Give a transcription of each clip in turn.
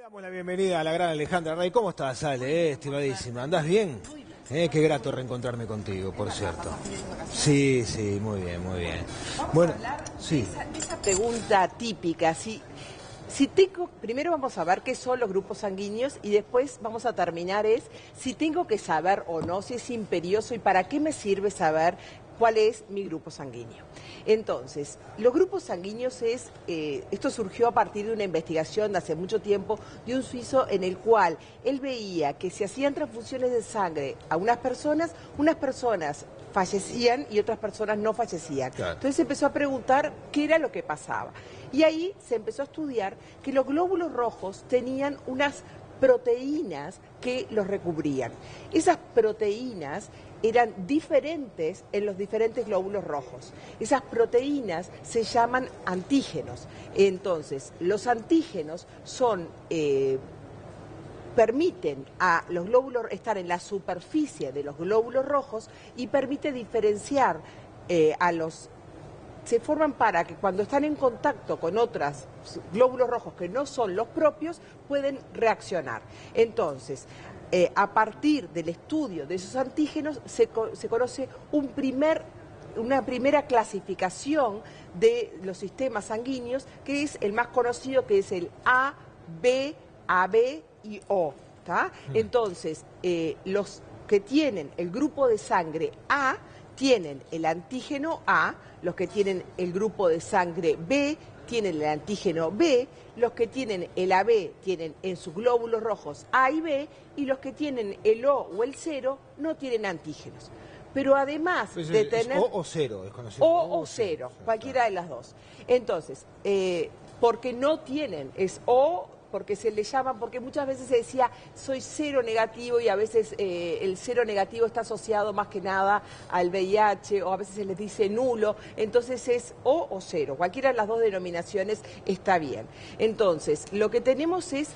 Le damos la bienvenida a la gran Alejandra Rey. ¿Cómo estás, Ale? Estimadísima. ¿Andás bien? Qué grato reencontrarme contigo, por cierto. Sí, sí, muy bien, muy bien. Bueno, sí. Esa pregunta típica, si tengo, primero vamos a ver qué son los grupos sanguíneos y después vamos a terminar si tengo que saber o no, si es imperioso y para qué me sirve saber cuál es mi grupo sanguíneo. Entonces, los grupos sanguíneos esto surgió a partir de una investigación de hace mucho tiempo de un suizo en el cual él veía que se hacían transfusiones de sangre a unas personas fallecían y otras personas no fallecían. Claro. Entonces se empezó a preguntar qué era lo que pasaba. Y ahí se empezó a estudiar que los glóbulos rojos tenían unas proteínas que los recubrían. Esas proteínas eran diferentes en los diferentes glóbulos rojos. Esas proteínas se llaman antígenos. Entonces, los antígenos permiten a los glóbulos estar en la superficie de los glóbulos rojos y permite diferenciar se forman para que cuando están en contacto con otros glóbulos rojos que no son los propios, pueden reaccionar. Entonces, a partir del estudio de esos antígenos se conoce una primera clasificación de los sistemas sanguíneos, que es el más conocido, que es el A, B, AB y O. ¿Tá? Entonces, los que tienen el grupo de sangre A tienen el antígeno A, los que tienen el grupo de sangre B tienen el antígeno B, los que tienen el AB tienen en sus glóbulos rojos A y B, y los que tienen el O o el 0 no tienen antígenos. Pero además de tener... O o 0, es conocido. O 0, cualquiera de las dos. Entonces, porque no tienen, es O, porque se le llaman, porque muchas veces se decía soy cero negativo y a veces el cero negativo está asociado más que nada al VIH o a veces se les dice nulo, entonces es O o 0, cualquiera de las dos denominaciones está bien. Entonces, lo que tenemos es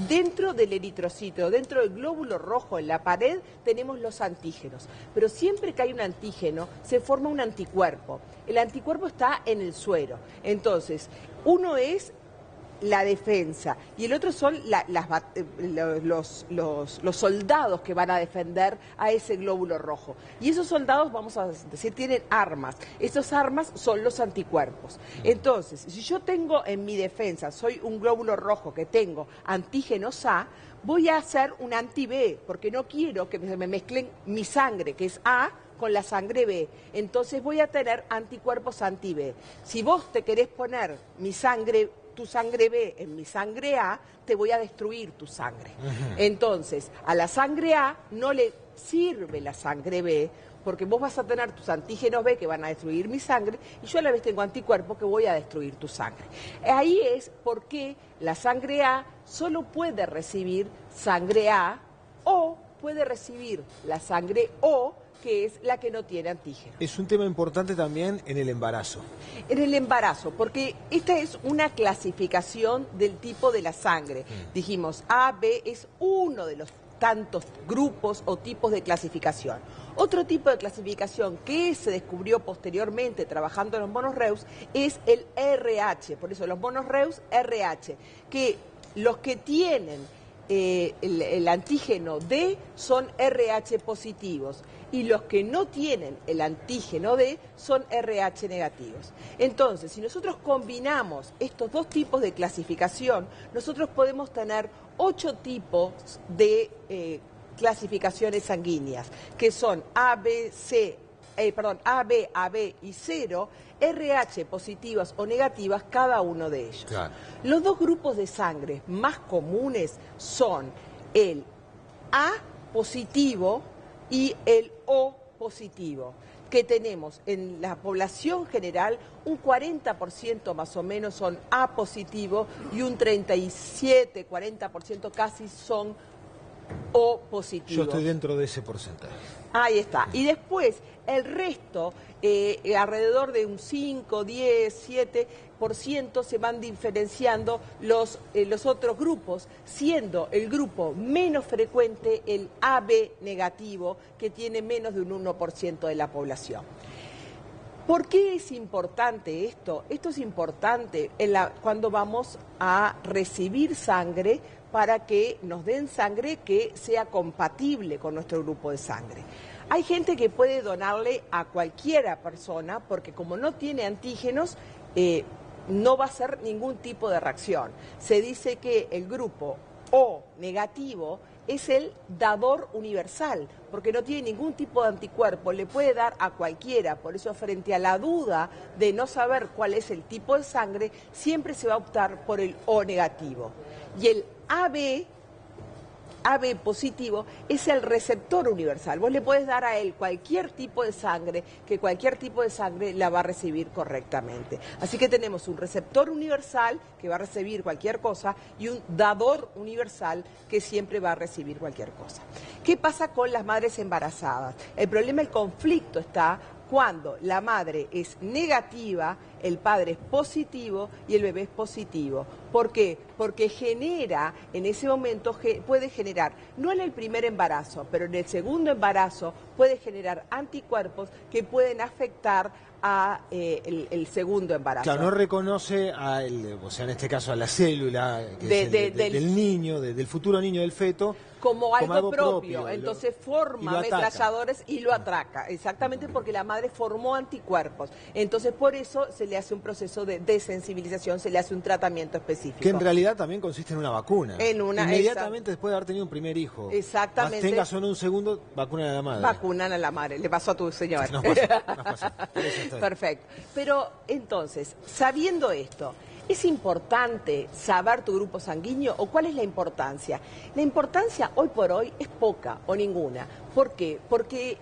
dentro del eritrocito, dentro del glóbulo rojo en la pared tenemos los antígenos, pero siempre que hay un antígeno se forma un anticuerpo. El anticuerpo está en el suero, entonces uno es la defensa y el otro son los soldados que van a defender a ese glóbulo rojo, y esos soldados, vamos a decir, tienen armas. Esas armas son los anticuerpos. Entonces, si yo tengo en mi defensa, soy un glóbulo rojo que tengo antígenos A, voy a hacer un anti-B, porque no quiero que me mezclen mi sangre, que es A, con la sangre B. Entonces voy a tener anticuerpos anti-B. Si vos te querés poner tu sangre B en mi sangre A, te voy a destruir tu sangre. Entonces, a la sangre A no le sirve la sangre B, porque vos vas a tener tus antígenos B que van a destruir mi sangre, y yo a la vez tengo anticuerpos que voy a destruir tu sangre. Ahí es porque la sangre A solo puede recibir sangre A, o puede recibir la sangre O, que es la que no tiene antígeno. Es un tema importante también en el embarazo. En el embarazo, porque esta es una clasificación del tipo de la sangre. Dijimos, A, B es uno de los tantos grupos o tipos de clasificación. Otro tipo de clasificación que se descubrió posteriormente trabajando en los monos-Reus es el RH, por eso los monos-Reus RH, que los que tienen el antígeno D son RH positivos y los que no tienen el antígeno D son RH negativos. Entonces, si nosotros combinamos estos dos tipos de clasificación, nosotros podemos tener 8 tipos de clasificaciones sanguíneas, que son A, B, AB y 0, RH positivas o negativas, cada uno de ellos. Claro. Los dos grupos de sangre más comunes son el A positivo y el O positivo, que tenemos en la población general un 40% más o menos son A positivo y un 37-40% casi son O positivo. Yo estoy dentro de ese porcentaje. Ahí está. Y después el resto, alrededor de un 5, 10, 7%, se van diferenciando los otros grupos, siendo el grupo menos frecuente el AB negativo, que tiene menos de un 1% de la población. ¿Por qué es importante esto? Esto es importante cuando vamos a recibir sangre para que nos den sangre que sea compatible con nuestro grupo de sangre. Hay gente que puede donarle a cualquiera persona porque como no tiene antígenos, no va a hacer ningún tipo de reacción. Se dice que el grupo O negativo es el dador universal, porque no tiene ningún tipo de anticuerpo, le puede dar a cualquiera. Por eso, frente a la duda de no saber cuál es el tipo de sangre, siempre se va a optar por el O negativo. Y el AB positivo es el receptor universal. Vos le podés dar a él cualquier tipo de sangre, que cualquier tipo de sangre la va a recibir correctamente. Así que tenemos un receptor universal que va a recibir cualquier cosa y un dador universal que siempre va a recibir cualquier cosa. ¿Qué pasa con las madres embarazadas? El problema, el conflicto está cuando la madre es negativa, el padre es positivo y el bebé es positivo. ¿Por qué? Porque genera, en ese momento puede generar, no en el primer embarazo, pero en el segundo embarazo puede generar anticuerpos que pueden afectar a el segundo embarazo. Claro, no reconoce o sea, en este caso a la célula que del niño, del futuro niño, del feto, como algo propio. Entonces y forma ametralladores y lo atraca, exactamente porque la madre formó anticuerpos. Entonces por eso se le hace un proceso de desensibilización, se le hace un tratamiento específico. Que en realidad también consiste en una vacuna. Inmediatamente después de haber tenido un primer hijo. Exactamente. Tengas o no un segundo, vacunan a la madre. Vacunan a la madre, le pasó a tu señor. Nos pasó. Perfecto. Pero entonces, sabiendo esto, ¿es importante saber tu grupo sanguíneo o cuál es la importancia? La importancia hoy por hoy es poca o ninguna. ¿Por qué? Porque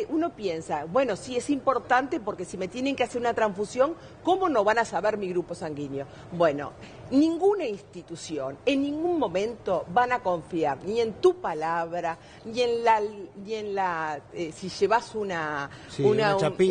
uno piensa, bueno, sí es importante porque si me tienen que hacer una transfusión, ¿cómo no van a saber mi grupo sanguíneo? Bueno, ninguna institución en ningún momento van a confiar ni en tu palabra, ni en la si llevas una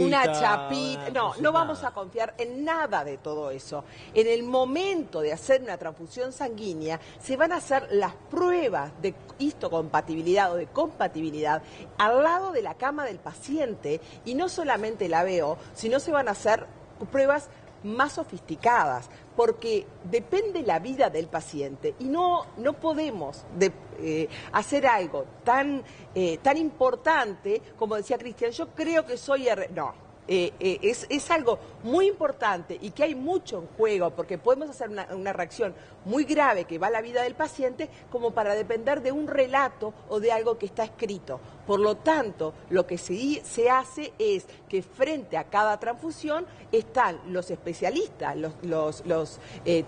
chapita. No vamos a confiar en nada de todo eso. En el momento de hacer una transfusión sanguínea, se van a hacer las pruebas de histocompatibilidad o de compatibilidad al lado de la cama del paciente, y no solamente la veo, sino se van a hacer pruebas más sofisticadas, porque depende la vida del paciente y no podemos hacer algo tan importante como decía Cristian, yo creo que soy es algo muy importante y que hay mucho en juego porque podemos hacer una reacción muy grave que va a la vida del paciente como para depender de un relato o de algo que está escrito. Por lo tanto, lo que se hace es que frente a cada transfusión están los especialistas, los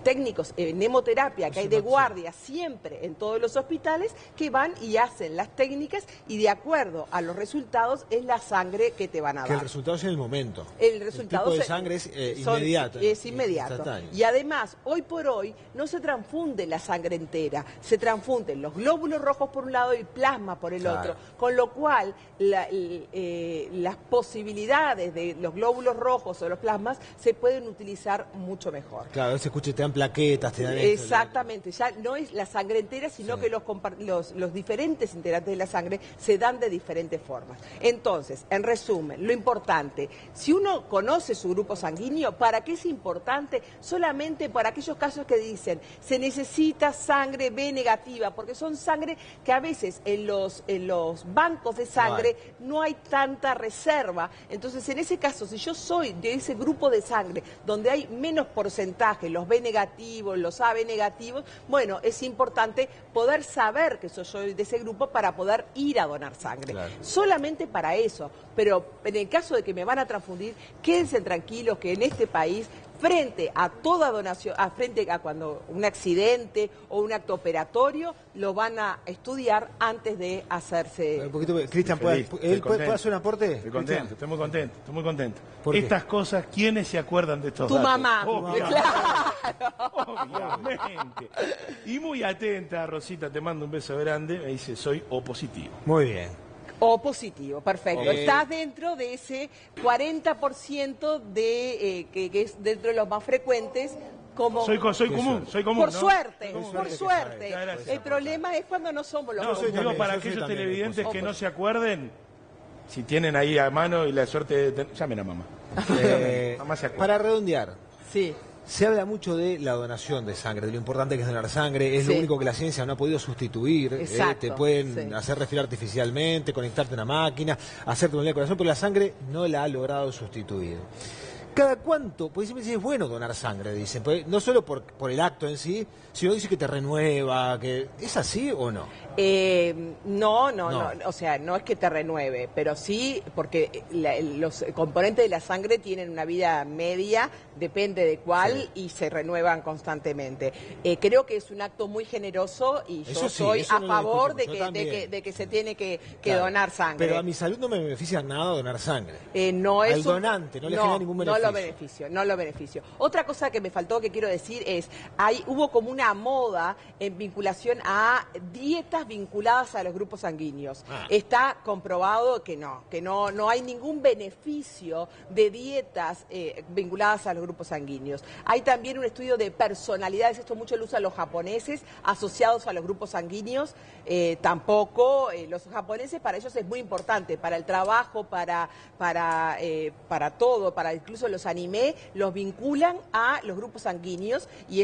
técnicos en hemoterapia que hay de guardia siempre en todos los hospitales que van y hacen las técnicas y de acuerdo a los resultados es la sangre que te van a dar. Que el resultado es en el momento. El resultado tipo de sangre es inmediato. Es inmediato. Y además, hoy por hoy no se transfunde la sangre entera, se transfunden los glóbulos rojos por un lado y plasma por el otro, con lo cual las posibilidades de los glóbulos rojos o los plasmas se pueden utilizar mucho mejor. Claro, se escucha, te dan plaquetas, te dan exactamente, ya no es la sangre entera, sino que los diferentes integrantes de la sangre se dan de diferentes formas. Entonces, en resumen, lo importante, si uno conoce su grupo sanguíneo, ¿para qué es importante? Solamente para aquellos casos que dicen, se necesita sangre B negativa, porque son sangre que a veces en los bancos de sangre no hay tanta reserva. Entonces, en ese caso, si yo soy de ese grupo de sangre donde hay menos porcentaje, los B negativos, los AB negativos, bueno, es importante poder saber que soy de ese grupo para poder ir a donar sangre. Claro. Solamente para eso, pero en el caso de que me van a transfundir, quédense tranquilos que en este país, frente a toda donación, frente a cuando un accidente o un acto operatorio, lo van a estudiar antes de hacerse. Un poquito, Cristian, ¿puede hacer un aporte? Estoy contento, estoy muy contento. Estas cosas, ¿quiénes se acuerdan de estos datos? Tu mamá, claro. Obviamente. Y muy atenta, Rosita, te mando un beso grande, me dice, soy O positivo. Muy bien. O positivo, perfecto. Estás dentro de ese 40% que es dentro de los más frecuentes. Soy común, Por ¿no? suerte. El problema es cuando no somos los comunes. Digo, para aquellos televidentes que no se acuerden, si tienen ahí a mano y la suerte de tener... Llamen a mamá. Mamá se acuerda. Para redondear, Sí. se habla mucho de la donación de sangre, de lo importante que es donar sangre, es lo Sí. único que la ciencia no ha podido sustituir, Exacto, te pueden sí. hacer respirar artificialmente, conectarte a una máquina, hacerte un el corazón, pero la sangre no la ha logrado sustituir. ¿Cada cuánto? Pues siempre dice, es bueno donar sangre, dicen, pues, no solo por el acto en sí, sino dice que te renueva, que ¿es así o no? No, No. o sea, no es que te renueve, pero sí, porque los componentes de la sangre tienen una vida media, depende de cuál, Sí. y se renuevan constantemente. Creo que es un acto muy generoso y yo Eso sí, soy eso a no lo favor discutimos, yo de también. que se tiene que Claro. donar sangre. Pero a mi salud no me beneficia nada donar sangre. No es Al donante no le genera ningún beneficio. No lo beneficio. Otra cosa que me faltó que quiero decir es, hubo como una moda en vinculación a dietas vinculadas a los grupos sanguíneos. Ah. Está comprobado que no hay ningún beneficio de dietas vinculadas a los grupos sanguíneos. Hay también un estudio de personalidades, esto mucho lo usan los japoneses, asociados a los grupos sanguíneos. Tampoco los japoneses, para ellos es muy importante, para el trabajo, para todo, para incluso los anime, los vinculan a los grupos sanguíneos y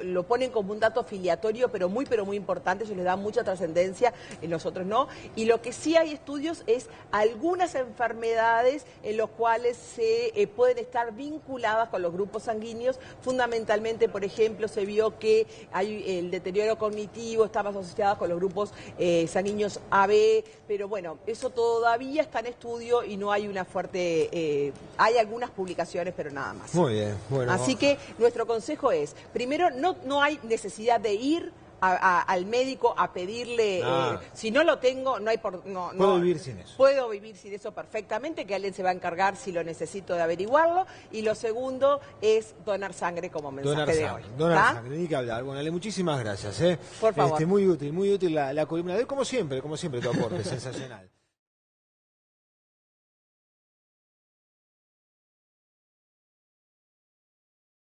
lo ponen como un dato filiatorio, pero muy importante, ellos les dan mucha trascendencia, nosotros no. Y lo que sí hay estudios es algunas enfermedades en las cuales se pueden estar vinculadas con los grupos sanguíneos, fundamentalmente, por ejemplo, se vio que el deterioro cognitivo estaba asociado con los grupos sanguíneos AB, pero bueno, eso todavía está en estudio y no hay una fuerte... hay algunas publicaciones, pero nada más. Muy bien, bueno. Así que nuestro consejo es, primero, no hay necesidad de ir al médico a pedirle, si no lo tengo, no hay Puedo vivir sin eso. Puedo vivir sin eso perfectamente, que alguien se va a encargar si lo necesito de averiguarlo. Y lo segundo es donar sangre como mensaje de hoy. Donar sangre, ni que hablar. Bueno, Ale, muchísimas gracias. Por favor. Muy útil la columna de hoy, como siempre tu aporte, sensacional.